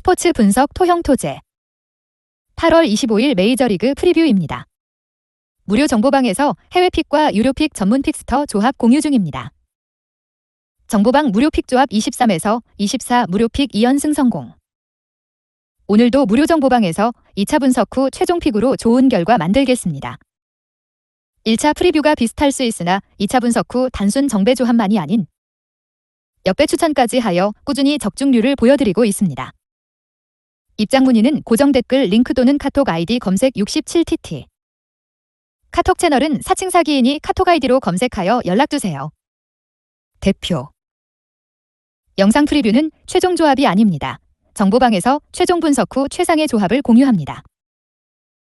스포츠 분석 토형 토제 8월 25일 메이저리그 프리뷰입니다. 무료 정보방에서 해외 픽과 유료 픽 전문 픽스터 조합 공유 중입니다. 정보방 무료 픽 조합 23에서 24 무료 픽 2연승 성공. 오늘도 무료 정보방에서 2차 분석 후 최종 픽으로 좋은 결과 만들겠습니다. 1차 프리뷰가 비슷할 수 있으나 2차 분석 후 단순 정배 조합만이 아닌 역배 추천까지 하여 꾸준히 적중률을 보여드리고 있습니다. 입장 문의는 고정 댓글 링크 또는 카톡 아이디 검색 67TT. 카톡 채널은 사칭 사기인이 카톡 아이디로 검색하여 연락주세요. 대표 영상 프리뷰는 최종 조합이 아닙니다. 정보방에서 최종 분석 후 최상의 조합을 공유합니다.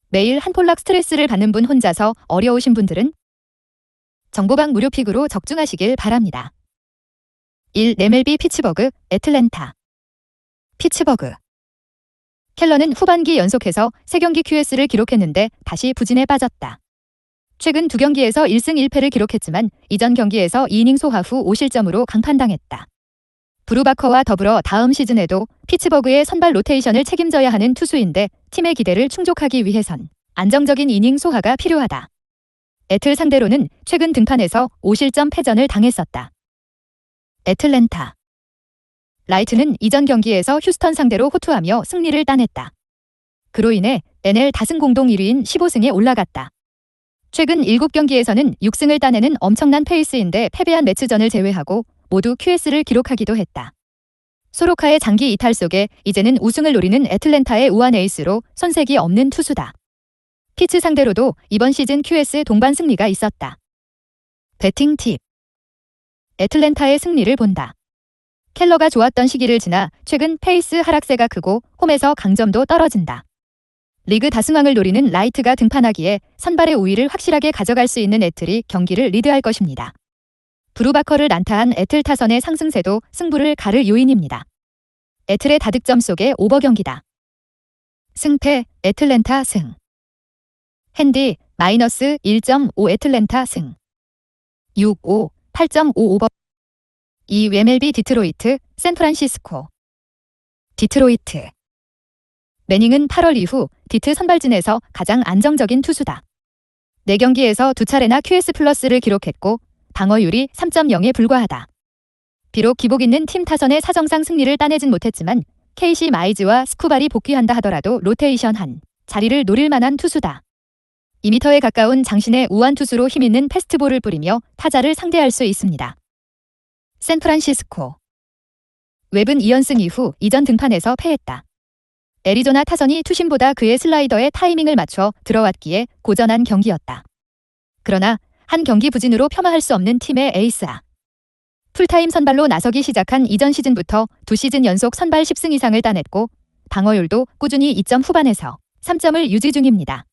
매일 한 폴락 스트레스를 받는 분 혼자서 어려우신 분들은 정보방 무료 픽으로 적중하시길 바랍니다. 1. MLB 피츠버그, 애틀랜타. 피츠버그 켈러는 후반기 연속해서 3경기 QS를 기록했는데 다시 부진에 빠졌다. 최근 2경기에서 1승 1패를 기록했지만 이전 경기에서 2이닝 소화 후 5실점으로 강판당했다. 브루바커와 더불어 다음 시즌에도 피츠버그의 선발 로테이션을 책임져야 하는 투수인데 팀의 기대를 충족하기 위해선 안정적인 이닝 소화가 필요하다. 애틀 상대로는 최근 등판에서 5실점 패전을 당했었다. 애틀랜타 라이트는 이전 경기에서 휴스턴 상대로 호투하며 승리를 따냈다. 그로 인해 NL 다승 공동 1위인 15승에 올라갔다. 최근 7경기에서는 6승을 따내는 엄청난 페이스인데 패배한 매치전을 제외하고 모두 QS를 기록하기도 했다. 소로카의 장기 이탈 속에 이제는 우승을 노리는 애틀랜타의 우한 에이스로 손색이 없는 투수다. 피츠 상대로도 이번 시즌 QS 동반 승리가 있었다. 배팅 팁 애틀랜타의 승리를 본다. 켈러가 좋았던 시기를 지나 최근 페이스 하락세가 크고 홈에서 강점도 떨어진다. 리그 다승왕을 노리는 라이트가 등판하기에 선발의 우위를 확실하게 가져갈 수 있는 애틀이 경기를 리드할 것입니다. 브루바커를 난타한 애틀 타선의 상승세도 승부를 가를 요인입니다. 애틀의 다득점 속의 오버 경기다. 승패 애틀랜타 승. 핸디 마이너스 1.5 애틀랜타 승. 6-5 8.5 오버. 2. MLB 디트로이트, 샌프란시스코. 디트로이트 매닝은 8월 이후 디트 선발진에서 가장 안정적인 투수다. 4경기에서 2차례나 QS 플러스를 기록했고 방어율이 3.0에 불과하다. 비록 기복 있는 팀 타선의 사정상 승리를 따내진 못했지만 KC 마이즈와 스쿠발이 복귀한다 하더라도 로테이션 한 자리를 노릴 만한 투수다. 2m에 가까운 장신의 우완 투수로 힘있는 패스트볼을 뿌리며 타자를 상대할 수 있습니다. 샌프란시스코 웹은 2연승 이후 이전 등판에서 패했다. 애리조나 타선이 투심보다 그의 슬라이더에 타이밍을 맞춰 들어왔기에 고전한 경기였다. 그러나 한 경기 부진으로 폄하할 수 없는 팀의 에이스아. 풀타임 선발로 나서기 시작한 이전 시즌부터 2시즌 연속 선발 10승 이상을 따냈고 방어율도 꾸준히 2점 후반에서 3점을 유지 중입니다.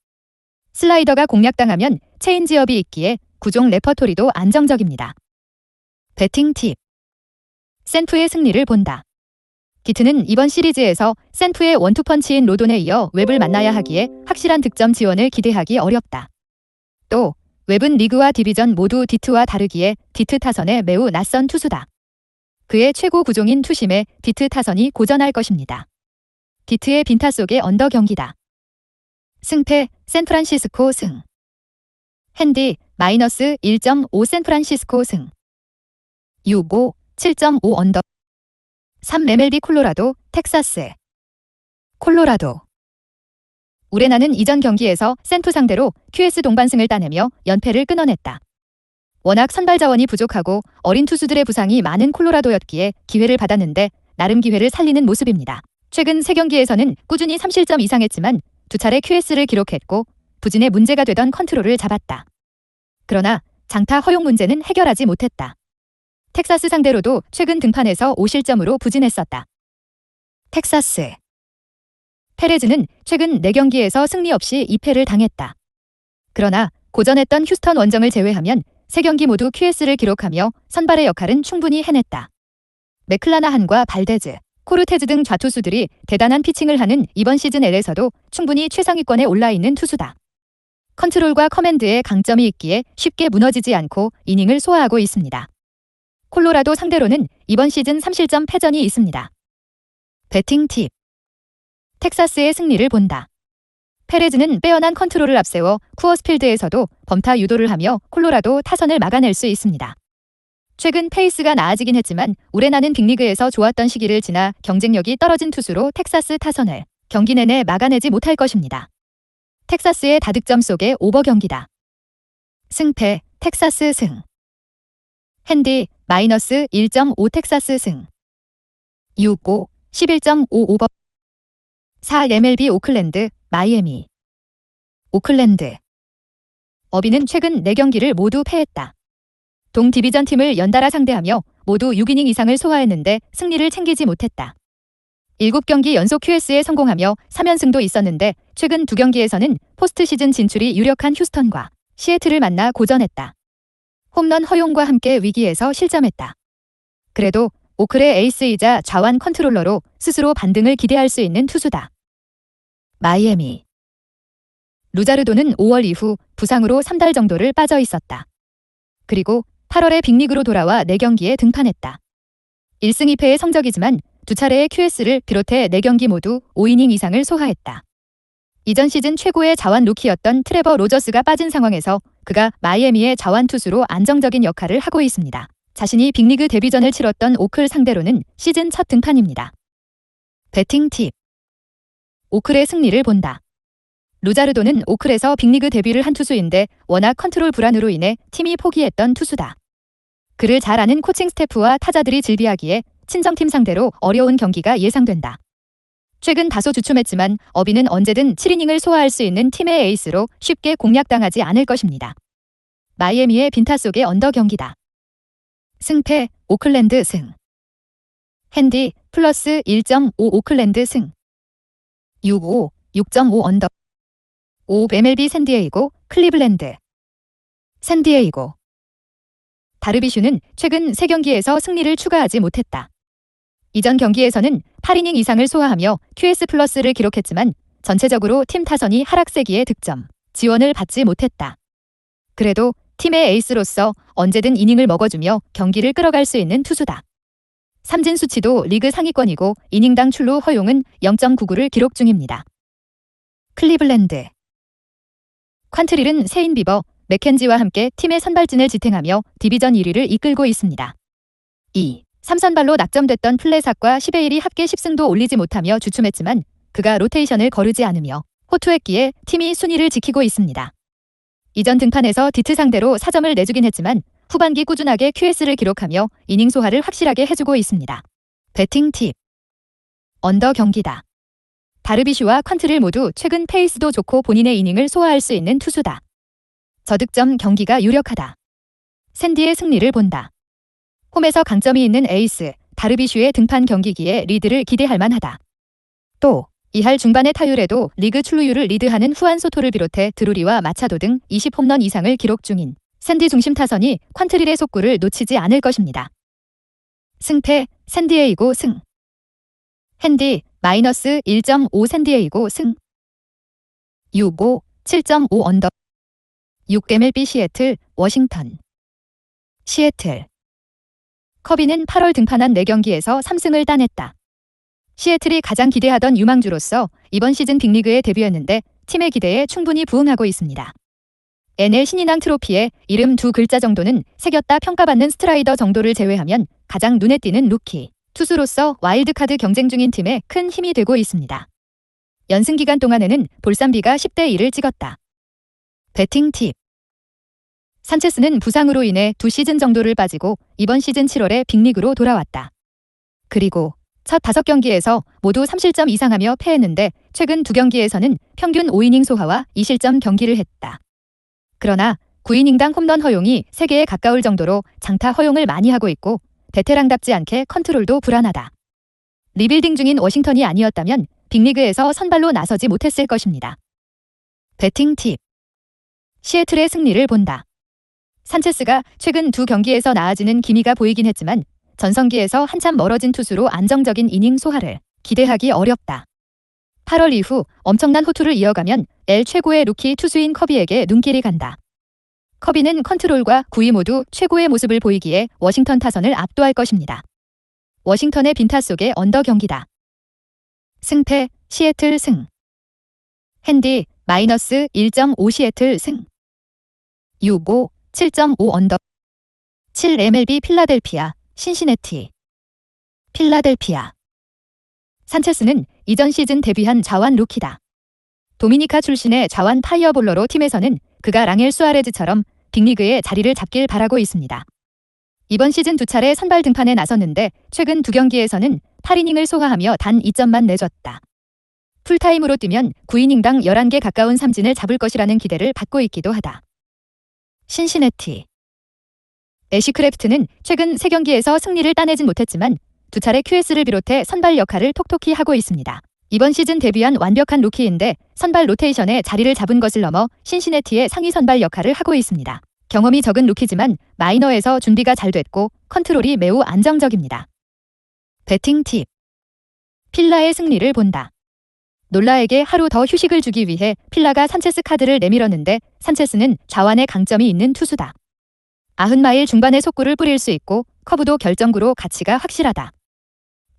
슬라이더가 공략당하면 체인지업이 있기에 구종 레퍼토리도 안정적입니다. 배팅 팁 샌프의 승리를 본다. 디트는 이번 시리즈에서 샌프의 원투펀치인 로돈에 이어 웹을 만나야 하기에 확실한 득점 지원을 기대하기 어렵다. 또 웹은 리그와 디비전 모두 디트와 다르기에 디트 타선에 매우 낯선 투수다. 그의 최고 구종인 투심에 디트 타선이 고전할 것입니다. 디트의 빈타 속의 언더 경기다. 승패 샌프란시스코 승. 핸디 마이너스 1.5 샌프란시스코 승. 6-5 7.5 언더. 3. MLB 콜로라도, 텍사스. 콜로라도 우레나는 이전 경기에서 샌프 상대로 QS 동반승을 따내며 연패를 끊어냈다. 워낙 선발 자원이 부족하고 어린 투수들의 부상이 많은 콜로라도였기에 기회를 받았는데 나름 기회를 살리는 모습입니다. 최근 3경기에서는 꾸준히 3실점 이상 했지만 2차례 QS를 기록했고 부진의 문제가 되던 컨트롤을 잡았다. 그러나 장타 허용 문제는 해결하지 못했다. 텍사스 상대로도 최근 등판에서 5실점으로 부진했었다. 텍사스 페레즈는 최근 4경기에서 승리 없이 2패를 당했다. 그러나 고전했던 휴스턴 원정을 제외하면 3경기 모두 QS를 기록하며 선발의 역할은 충분히 해냈다. 맥클라나한과 발데즈, 코르테즈 등 좌투수들이 대단한 피칭을 하는 이번 시즌 L에서도 충분히 최상위권에 올라있는 투수다. 컨트롤과 커맨드에 강점이 있기에 쉽게 무너지지 않고 이닝을 소화하고 있습니다. 콜로라도 상대로는 이번 시즌 3실점 패전이 있습니다. 배팅 팁 텍사스의 승리를 본다. 페레즈는 빼어난 컨트롤을 앞세워 쿠어스필드에서도 범타 유도를 하며 콜로라도 타선을 막아낼 수 있습니다. 최근 페이스가 나아지긴 했지만 우레나는 빅리그에서 좋았던 시기를 지나 경쟁력이 떨어진 투수로 텍사스 타선을 경기 내내 막아내지 못할 것입니다. 텍사스의 다득점 속의 오버 경기다. 승패 텍사스 승. 핸디 마이너스 1.5 텍사스 승. 6-5 11.5 오버. 4 MLB 오클랜드 마이애미. 오클랜드. 어비는 최근 4경기를 모두 패했다. 동 디비전 팀을 연달아 상대하며 모두 6이닝 이상을 소화했는데 승리를 챙기지 못했다. 7경기 연속 QS에 성공하며 3연승도 있었는데 최근 2경기에서는 포스트 시즌 진출이 유력한 휴스턴과 시애틀을 만나 고전했다. 홈런 허용과 함께 위기에서 실점했다. 그래도 오클의 에이스이자 좌완 컨트롤러로 스스로 반등을 기대할 수 있는 투수다. 마이애미. 루자르도는 5월 이후 부상으로 3달 정도를 빠져 있었다. 그리고 8월에 빅리그로 돌아와 4경기에 등판했다. 1승 2패의 성적이지만 2차례의 QS를 비롯해 4경기 모두 5이닝 이상을 소화했다. 이전 시즌 최고의 자완 루키였던 트레버 로저스가 빠진 상황에서 그가 마이애미의 자완 투수로 안정적인 역할을 하고 있습니다. 자신이 빅리그 데뷔전을 치렀던 오클 상대로는 시즌 첫 등판입니다. 배팅 팁. 오클의 승리를 본다. 루자르도는 오클에서 빅리그 데뷔를 한 투수인데 워낙 컨트롤 불안으로 인해 팀이 포기했던 투수다. 그를 잘 아는 코칭 스태프와 타자들이 질비하기에 친정팀 상대로 어려운 경기가 예상된다. 최근 다소 주춤했지만 어비는 언제든 7이닝을 소화할 수 있는 팀의 에이스로 쉽게 공략당하지 않을 것입니다. 마이애미의 빈타 속의 언더 경기다. 승패 오클랜드 승. 핸디 플러스 1.5 오클랜드 승. 6-5 6.5 언더. 5 MLB 샌디에이고 클리블랜드. 샌디에이고. 다르비슈는 최근 3경기에서 승리를 추가하지 못했다. 이전 경기에서는 8이닝 이상을 소화하며 QS 플러스를 기록했지만 전체적으로 팀 타선이 하락세기에 득점, 지원을 받지 못했다. 그래도 팀의 에이스로서 언제든 이닝을 먹어주며 경기를 끌어갈 수 있는 투수다. 삼진 수치도 리그 상위권이고 이닝당 출루 허용은 0.99를 기록 중입니다. 클리블랜드. 퀀트릴은 세인 비버, 맥켄지와 함께 팀의 선발진을 지탱하며 디비전 1위를 이끌고 있습니다. 2. 3선발로 낙점됐던 플레삭과 10의 1이 합계 10승도 올리지 못하며 주춤했지만 그가 로테이션을 거르지 않으며 호투했기에 팀이 순위를 지키고 있습니다. 이전 등판에서 디트 상대로 4점을 내주긴 했지만 후반기 꾸준하게 QS를 기록하며 이닝 소화를 확실하게 해주고 있습니다. 배팅 팁. 언더 경기다. 다르비슈와 퀀트릴 모두 최근 페이스도 좋고 본인의 이닝을 소화할 수 있는 투수다. 저득점 경기가 유력하다. 샌디의 승리를 본다. 홈에서 강점이 있는 에이스 다르비슈의 등판 경기기에 리드를 기대할 만하다. 또 2할 중반의 타율에도 리그 출루율을 리드하는 후안 소토를 비롯해 드루리와 마차도 등 20홈런 이상을 기록 중인 샌디 중심 타선이 퀀트릴의 속구를 놓치지 않을 것입니다. 승패 샌디에이고 승. 핸디 마이너스 1.5 샌디에이고 승. 6-5 7.5 언더. 6 MLB 시애틀 워싱턴. 시애틀. 커비는 8월 등판한 4경기에서 3승을 따냈다. 시애틀이 가장 기대하던 유망주로서 이번 시즌 빅리그에 데뷔했는데 팀의 기대에 충분히 부응하고 있습니다. NL 신인왕 트로피에 이름 2글자 정도는 새겼다 평가받는 스트라이더 정도를 제외하면 가장 눈에 띄는 루키 투수로서 와일드카드 경쟁 중인 팀에 큰 힘이 되고 있습니다. 연승 기간 동안에는 볼산비가 10대 1을 찍었다. 배팅 팁. 산체스는 부상으로 인해 2시즌 정도를 빠지고 이번 시즌 7월에 빅리그로 돌아왔다. 그리고 첫 5경기에서 모두 3실점 이상하며 패했는데 최근 2경기에서는 평균 5이닝 소화와 2실점 경기를 했다. 그러나 9이닝당 홈런 허용이 3개에 가까울 정도로 장타 허용을 많이 하고 있고 베테랑답지 않게 컨트롤도 불안하다. 리빌딩 중인 워싱턴이 아니었다면 빅리그에서 선발로 나서지 못했을 것입니다. 배팅 팁. 시애틀의 승리를 본다. 산체스가 최근 2경기에서 나아지는 기미가 보이긴 했지만 전성기에서 한참 멀어진 투수로 안정적인 이닝 소화를 기대하기 어렵다. 8월 이후 엄청난 호투를 이어가면 L 최고의 루키 투수인 커비에게 눈길이 간다. 커비는 컨트롤과 구위 모두 최고의 모습을 보이기에 워싱턴 타선을 압도할 것입니다. 워싱턴의 빈타 속의 언더 경기다. 승패 시애틀 승. 핸디 마이너스 1.5 시애틀 승. U5 7.5 언더. 7 MLB 필라델피아 신시내티. 필라델피아. 산체스는 이전 시즌 데뷔한 자완 루키다. 도미니카 출신의 자완 파이어볼러로 팀에서는 그가 랑엘 수아레즈처럼 빅리그의 자리를 잡길 바라고 있습니다. 이번 시즌 2차례 선발 등판에 나섰는데 최근 2경기에서는 8이닝을 소화하며 단 2점만 내줬다. 풀타임으로 뛰면 9이닝당 11개 가까운 삼진을 잡을 것이라는 기대를 받고 있기도 하다. 신시내티. 애쉬 크래프트는 최근 3경기에서 승리를 따내진 못했지만 2차례 QS를 비롯해 선발 역할을 톡톡히 하고 있습니다. 이번 시즌 데뷔한 완벽한 루키인데 선발 로테이션에 자리를 잡은 것을 넘어 신시내티의 상위 선발 역할을 하고 있습니다. 경험이 적은 루키지만 마이너에서 준비가 잘 됐고 컨트롤이 매우 안정적입니다. 배팅 팁. 필라의 승리를 본다. 놀라에게 하루 더 휴식을 주기 위해 필라가 산체스 카드를 내밀었는데 산체스는 좌완의 강점이 있는 투수다. 90마일 중반의 속구를 뿌릴 수 있고 커브도 결정구로 가치가 확실하다.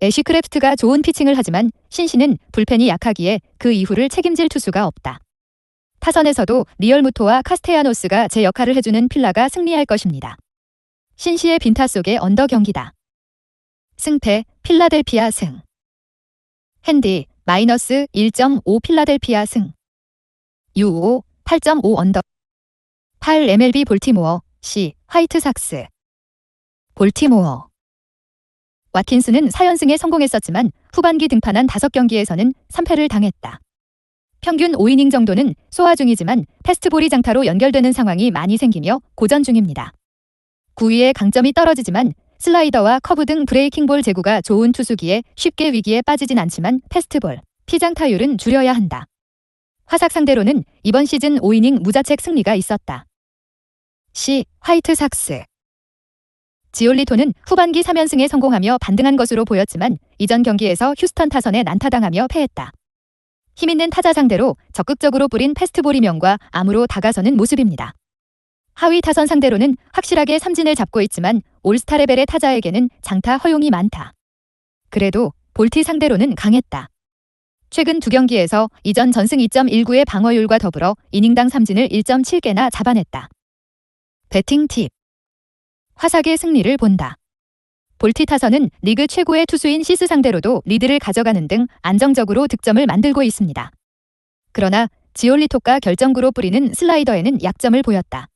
애쉬 크래프트가 좋은 피칭을 하지만 신시는 불펜이 약하기에 그 이후를 책임질 투수가 없다. 타선에서도 리얼무토와 카스테야노스가 제 역할을 해주는 필라가 승리할 것입니다. 신시의 빈타 속의 언더 경기다. 승패 필라델피아 승. 핸디 마이너스 1.5 필라델피아 승. U5 8.5 언더. 8 MLB 볼티모어 C 화이트삭스. 볼티모어. 와킨스는 4연승에 성공했었지만 후반기 등판한 5경기에서는 3패를 당했다. 평균 5이닝 정도는 소화 중이지만 패스트볼이 장타로 연결되는 상황이 많이 생기며 고전 중입니다. 9위의 강점이 떨어지지만 슬라이더와 커브 등 브레이킹볼 제구가 좋은 투수기에 쉽게 위기에 빠지진 않지만 패스트볼, 피장타율은 줄여야 한다. 화삭 상대로는 이번 시즌 5이닝 무자책 승리가 있었다. C. 화이트삭스. 지올리토는 후반기 3연승에 성공하며 반등한 것으로 보였지만 이전 경기에서 휴스턴 타선에 난타당하며 패했다. 힘있는 타자 상대로 적극적으로 뿌린 패스트볼이 명과 암으로 다가서는 모습입니다. 하위 타선 상대로는 확실하게 삼진을 잡고 있지만 올스타 레벨의 타자에게는 장타 허용이 많다. 그래도 볼티 상대로는 강했다. 최근 2경기에서 이전 전승 2.19의 방어율과 더불어 이닝당 삼진을 1.7개나 잡아냈다. 배팅 팁. 화삭의 승리를 본다. 볼티 타선은 리그 최고의 투수인 시스 상대로도 리드를 가져가는 등 안정적으로 득점을 만들고 있습니다. 그러나 지올리토가 결정구로 뿌리는 슬라이더에는 약점을 보였다.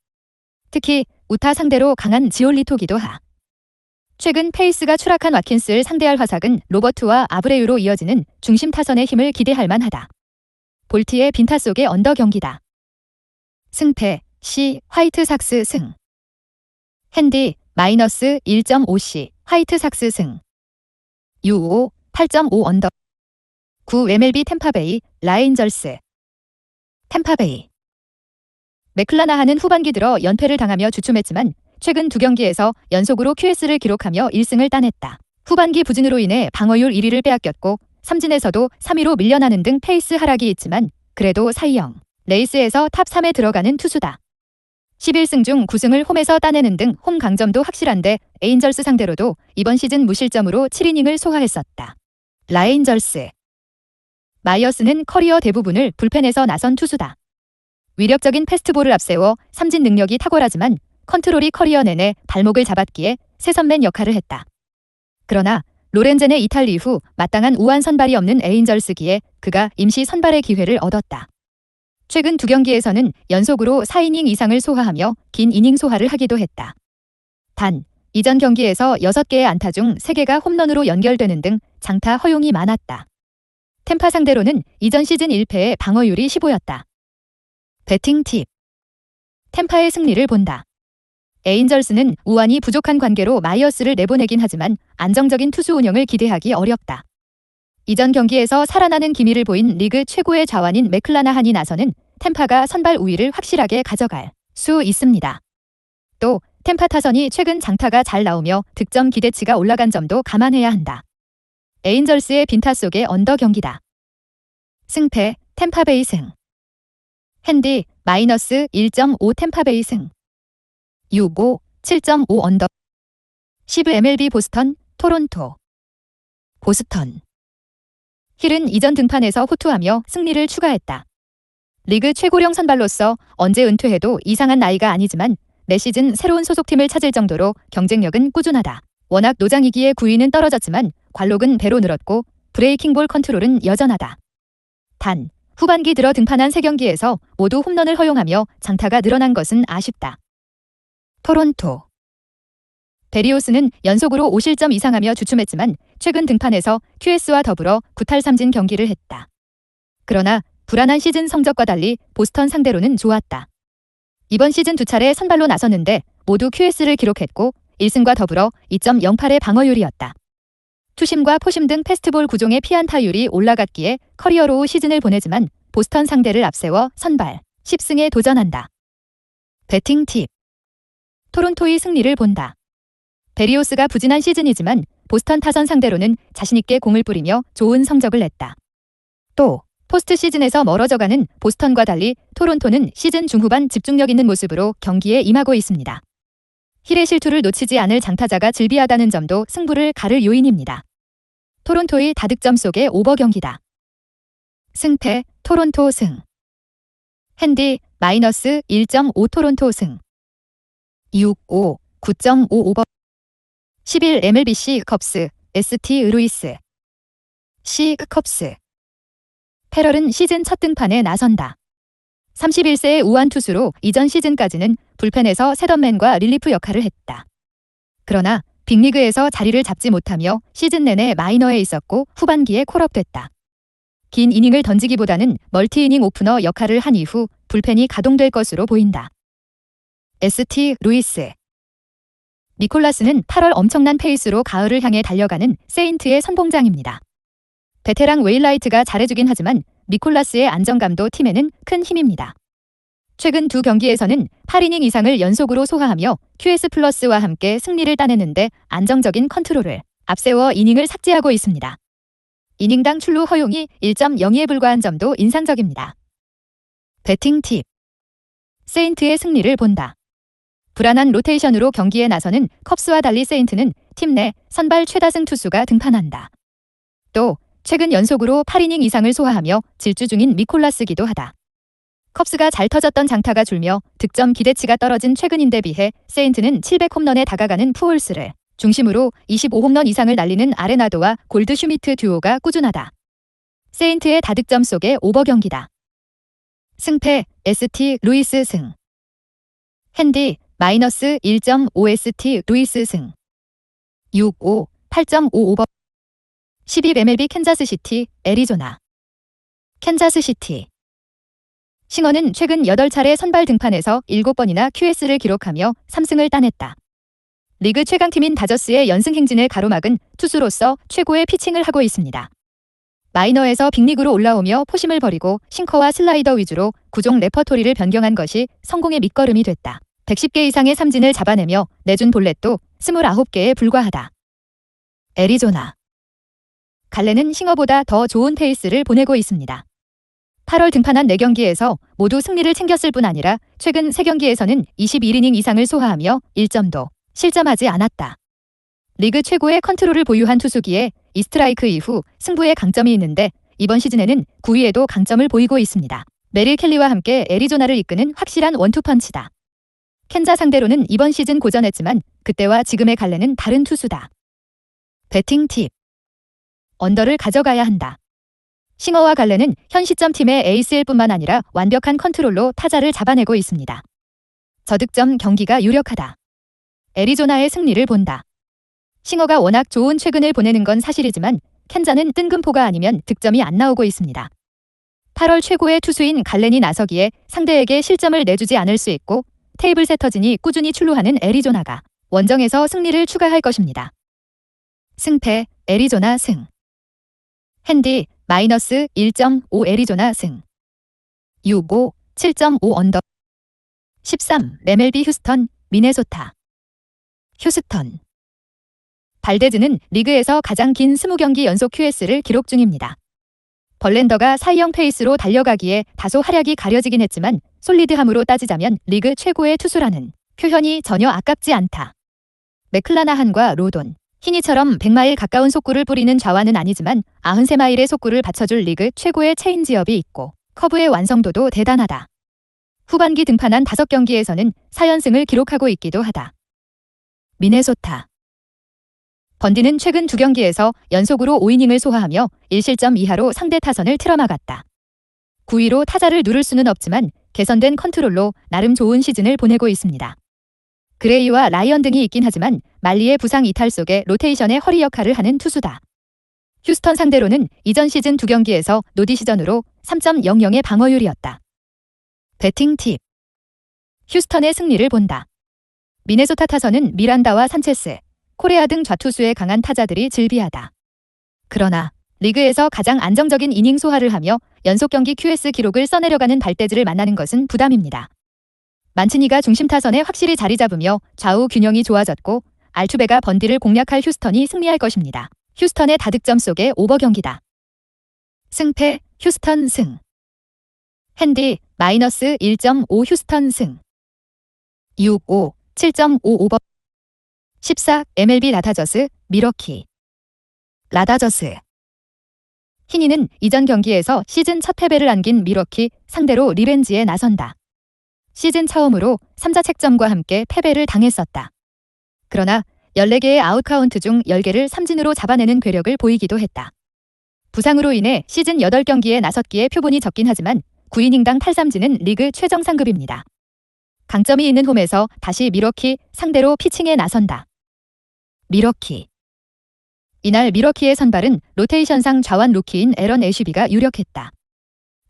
특히 우타 상대로 강한 지올리토기도 하. 최근 페이스가 추락한 와킨스를 상대할 화삭은 로버트와 아브레유로 이어지는 중심 타선의 힘을 기대할 만하다. 볼티의 빈타 속의 언더 경기다. 승패 C 화이트삭스 승. 핸디 마이너스 1.5C 화이트삭스 승. U5 8.5 언더. 9 MLB 템파베이 라인저스. 템파베이. 맥클라나한은 후반기 들어 연패를 당하며 주춤했지만 최근 2경기에서 연속으로 QS를 기록하며 1승을 따냈다. 후반기 부진으로 인해 방어율 1위를 빼앗겼고 삼진에서도 3위로 밀려나는 등 페이스 하락이 있지만 그래도 사이영 레이스에서 탑 3에 들어가는 투수다. 11승 중 9승을 홈에서 따내는 등 홈 강점도 확실한데 에인절스 상대로도 이번 시즌 무실점으로 7이닝을 소화했었다. 라인저스. 마이어스는 커리어 대부분을 불펜에서 나선 투수다. 위력적인 패스트볼을 앞세워 삼진 능력이 탁월하지만 컨트롤이 커리어 내내 발목을 잡았기에 세선맨 역할을 했다. 그러나 로렌젠의 이탈 이후 마땅한 우완 선발이 없는 에인절스기에 그가 임시 선발의 기회를 얻었다. 최근 2경기에서는 연속으로 4이닝 이상을 소화하며 긴 이닝 소화를 하기도 했다. 단, 이전 경기에서 6개의 안타 중 3개가 홈런으로 연결되는 등 장타 허용이 많았다. 템파 상대로는 이전 시즌 1패의 방어율이 15였다. 배팅 팁. 템파의 승리를 본다. 에인절스는 우완이 부족한 관계로 마이어스를 내보내긴 하지만 안정적인 투수 운영을 기대하기 어렵다. 이전 경기에서 살아나는 기미를 보인 리그 최고의 좌완인 맥클라나한이 나서는 템파가 선발 우위를 확실하게 가져갈 수 있습니다. 또 템파 타선이 최근 장타가 잘 나오며 득점 기대치가 올라간 점도 감안해야 한다. 에인절스의 빈타 속의 언더 경기다. 승패 템파베이 승. 핸디 마이너스 1.5 템파베이 승. U5 7.5 언더. 10 MLB 보스턴 토론토. 보스턴. 힐은 이전 등판에서 호투하며 승리를 추가했다. 리그 최고령 선발로서 언제 은퇴해도 이상한 나이가 아니지만 매 시즌 새로운 소속팀을 찾을 정도로 경쟁력은 꾸준하다. 워낙 노장이기에 구위는 떨어졌지만 관록은 배로 늘었고 브레이킹볼 컨트롤은 여전하다. 단, 후반기 들어 등판한 3경기에서 모두 홈런을 허용하며 장타가 늘어난 것은 아쉽다. 토론토. 베리오스는 연속으로 5실점 이상하며 주춤했지만 최근 등판에서 QS와 더불어 9탈3진 경기를 했다. 그러나 불안한 시즌 성적과 달리 보스턴 상대로는 좋았다. 이번 시즌 2차례 선발로 나섰는데 모두 QS를 기록했고 1승과 더불어 2.08의 방어율이었다. 투심과 포심 등 패스트볼 구종의 피안타율이 올라갔기에 커리어로우 시즌을 보내지만 보스턴 상대를 앞세워 선발 10승에 도전한다. 배팅 팁. 토론토의 승리를 본다. 베리오스가 부진한 시즌이지만 보스턴 타선 상대로는 자신있게 공을 뿌리며 좋은 성적을 냈다. 또 포스트 시즌에서 멀어져가는 보스턴과 달리 토론토는 시즌 중후반 집중력 있는 모습으로 경기에 임하고 있습니다. 힐의 실투를 놓치지 않을 장타자가 즐비하다는 점도 승부를 가를 요인입니다. 토론토의 다득점 속의 오버 경기다. 승패 토론토 승. 핸디 마이너스 1.5 토론토 승. 6-5 9.5 오버. 11 MLBC 컵스 ST 루이스. C 컵스. 패럴은 시즌 첫 등판에 나선다. 31세의 우완 투수로 이전 시즌까지는 불펜에서 셋업맨과 릴리프 역할을 했다. 그러나 빅리그에서 자리를 잡지 못하며 시즌 내내 마이너에 있었고 후반기에 콜업됐다. 긴 이닝을 던지기보다는 멀티이닝 오프너 역할을 한 이후 불펜이 가동될 것으로 보인다. ST 루이스. 니콜라스는 8월 엄청난 페이스로 가을을 향해 달려가는 세인트의 선봉장입니다. 베테랑 웨일라이트가 잘해주긴 하지만 니콜라스의 안정감도 팀에는 큰 힘입니다. 최근 두 경기에서는 8이닝 이상을 연속으로 소화하며 QS 플러스와 함께 승리를 따내는데 안정적인 컨트롤을 앞세워 이닝을 삭제하고 있습니다. 이닝당 출루 허용이 1.02에 불과한 점도 인상적입니다. 배팅 팁. 세인트의 승리를 본다. 불안한 로테이션으로 경기에 나서는 컵스와 달리 세인트는 팀 내 선발 최다승 투수가 등판한다. 또 최근 연속으로 8이닝 이상을 소화하며 질주 중인 미콜라스기도 하다. 컵스가 잘 터졌던 장타가 줄며 득점 기대치가 떨어진 최근인데 비해 세인트는 700홈런에 다가가는 푸홀스를 중심으로 25홈런 이상을 날리는 아레나도와 골드 슈미트 듀오가 꾸준하다. 세인트의 다득점 속의 오버 경기다. 승패 ST 루이스 승. 핸디 마이너스 1.5 ST 루이스 승. 6-5 8.5 오버. 12 MLB 캔자스시티 애리조나. 캔자스시티. 싱어는 최근 8차례 선발 등판에서 7번이나 QS를 기록하며 3승을 따냈다. 리그 최강팀인 다저스의 연승 행진을 가로막은 투수로서 최고의 피칭을 하고 있습니다. 마이너에서 빅리그로 올라오며 포심을 버리고 싱커와 슬라이더 위주로 구종 레퍼토리를 변경한 것이 성공의 밑거름이 됐다. 110개 이상의 삼진을 잡아내며 내준 볼넷도 29개에 불과하다. 애리조나. 갈레는 싱어보다 더 좋은 페이스를 보내고 있습니다. 8월 등판한 4경기에서 모두 승리를 챙겼을 뿐 아니라 최근 3경기에서는 21이닝 이상을 소화하며 1점도 실점하지 않았다. 리그 최고의 컨트롤을 보유한 투수기에 이스트라이크 이후 승부에 강점이 있는데 이번 시즌에는 9위에도 강점을 보이고 있습니다. 메릴 켈리와 함께 애리조나를 이끄는 확실한 원투펀치다. 캔자 상대로는 이번 시즌 고전했지만 그때와 지금의 갈레는 다른 투수다. 배팅 팁. 언더를 가져가야 한다. 싱어와 갈레는 현 시점 팀의 에이스일 뿐만 아니라 완벽한 컨트롤로 타자를 잡아내고 있습니다. 저득점 경기가 유력하다. 애리조나의 승리를 본다. 싱어가 워낙 좋은 최근을 보내는 건 사실이지만 캔자는 뜬금포가 아니면 득점이 안 나오고 있습니다. 8월 최고의 투수인 갈렌이 나서기에 상대에게 실점을 내주지 않을 수 있고 테이블 세터진이 꾸준히 출루하는 애리조나가 원정에서 승리를 추가할 것입니다. 승패 애리조나 승. 핸디 마이너스 1.5 애리조나 승. 6-5 7.5 언더. 13 MLB 휴스턴 미네소타. 휴스턴. 발데즈는 리그에서 가장 긴 20경기 연속 QS를 기록 중입니다. 벌렌더가 사이영 페이스로 달려가기에 다소 활약이 가려지긴 했지만 솔리드함으로 따지자면 리그 최고의 투수라는 표현이 전혀 아깝지 않다. 맥클라나한과 로돈, 희니처럼 100마일 가까운 속구를 뿌리는 좌완은 아니지만 93마일의 속구를 받쳐줄 리그 최고의 체인지업이 있고 커브의 완성도도 대단하다. 후반기 등판한 5경기에서는 4연승을 기록하고 있기도 하다. 미네소타 번디는 최근 2경기에서 연속으로 5이닝을 소화하며 1실점 이하로 상대 타선을 틀어막았다. 9위로 타자를 누를 수는 없지만 개선된 컨트롤로 나름 좋은 시즌을 보내고 있습니다. 그레이와 라이언 등이 있긴 하지만 말리의 부상 이탈 속에 로테이션의 허리 역할을 하는 투수다. 휴스턴 상대로는 이전 시즌 2경기에서 노디시전으로 3.00의 방어율이었다. 배팅 팁. 휴스턴의 승리를 본다. 미네소타 타선은 미란다와 산체스, 코레아 등 좌투수의 강한 타자들이 즐비하다. 그러나 리그에서 가장 안정적인 이닝 소화를 하며 연속 경기 QS 기록을 써내려가는 발대즈를 만나는 것은 부담입니다. 만치니가 중심 타선에 확실히 자리 잡으며 좌우 균형이 좋아졌고 알투베가 번디를 공략할 휴스턴이 승리할 것입니다. 휴스턴의 다득점 속의 오버 경기다. 승패 휴스턴 승. 핸디 마이너스 1.5 휴스턴 승. 6-5 7.5 오버. 14 MLB 라다저스 미러키. 라다저스. 희니는 이전 경기에서 시즌 첫 패배를 안긴 미러키 상대로 리벤지에 나선다. 시즌 처음으로 3자책점과 함께 패배를 당했었다. 그러나 14개의 아웃카운트 중 10개를 삼진으로 잡아내는 괴력을 보이기도 했다. 부상으로 인해 시즌 8경기에 나섰기에 표본이 적긴 하지만 9이닝당 탈삼진은 리그 최정상급입니다. 강점이 있는 홈에서 다시 미러키 상대로 피칭에 나선다. 미러키. 이날 미러키의 선발은 로테이션상 좌완 루키인 에런 애쉬비가 유력했다.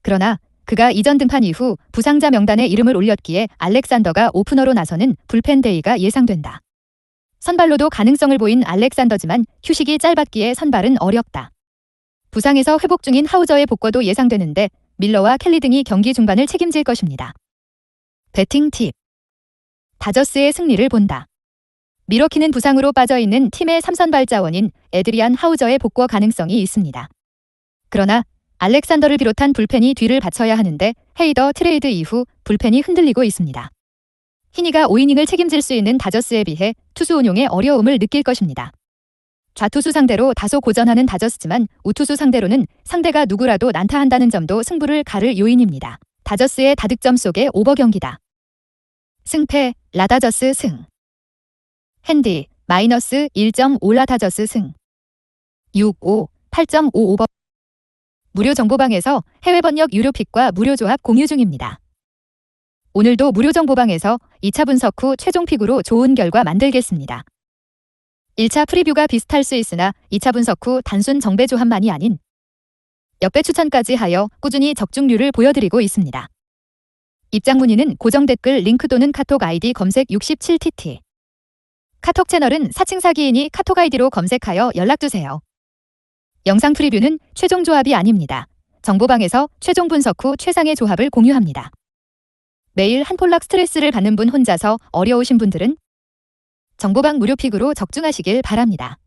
그러나 그가 이전 등판 이후 부상자 명단에 이름을 올렸기에 알렉산더가 오프너로 나서는 불펜 데이가 예상된다. 선발로도 가능성을 보인 알렉산더지만 휴식이 짧았기에 선발은 어렵다. 부상에서 회복 중인 하우저의 복귀도 예상되는데 밀러와 켈리 등이 경기 중반을 책임질 것입니다. 배팅 팁. 다저스의 승리를 본다. 미러키는 부상으로 빠져있는 팀의 3선발 자원인 에드리안 하우저의 복귀 가능성이 있습니다. 그러나 알렉산더를 비롯한 불펜이 뒤를 받쳐야 하는데 헤이더 트레이드 이후 불펜이 흔들리고 있습니다. 희니가 5이닝을 책임질 수 있는 다저스에 비해 투수 운용에 어려움을 느낄 것입니다. 좌투수 상대로 다소 고전하는 다저스지만 우투수 상대로는 상대가 누구라도 난타한다는 점도 승부를 가를 요인입니다. 다저스의 다득점 속의 오버 경기다. 승패 라다저스 승. 핸디 마이너스 1.5 라다저스 승. 6-5 8.5 오버. 무료 정보방에서 해외 번역 유료 픽과 무료 조합 공유 중입니다. 오늘도 무료 정보방에서 2차 분석 후 최종 픽으로 좋은 결과 만들겠습니다. 1차 프리뷰가 비슷할 수 있으나 2차 분석 후 단순 정배 조합만이 아닌 역배 추천까지 하여 꾸준히 적중률을 보여드리고 있습니다. 입장 문의는 고정 댓글 링크 또는 카톡 아이디 검색 67TT. 카톡 채널은 사칭 사기인이 카톡 아이디로 검색하여 연락주세요. 영상 프리뷰는 최종 조합이 아닙니다. 정보방에서 최종 분석 후 최상의 조합을 공유합니다. 매일 한 폴락 스트레스를 받는 분 혼자서 어려우신 분들은 정보방 무료 픽으로 적중하시길 바랍니다.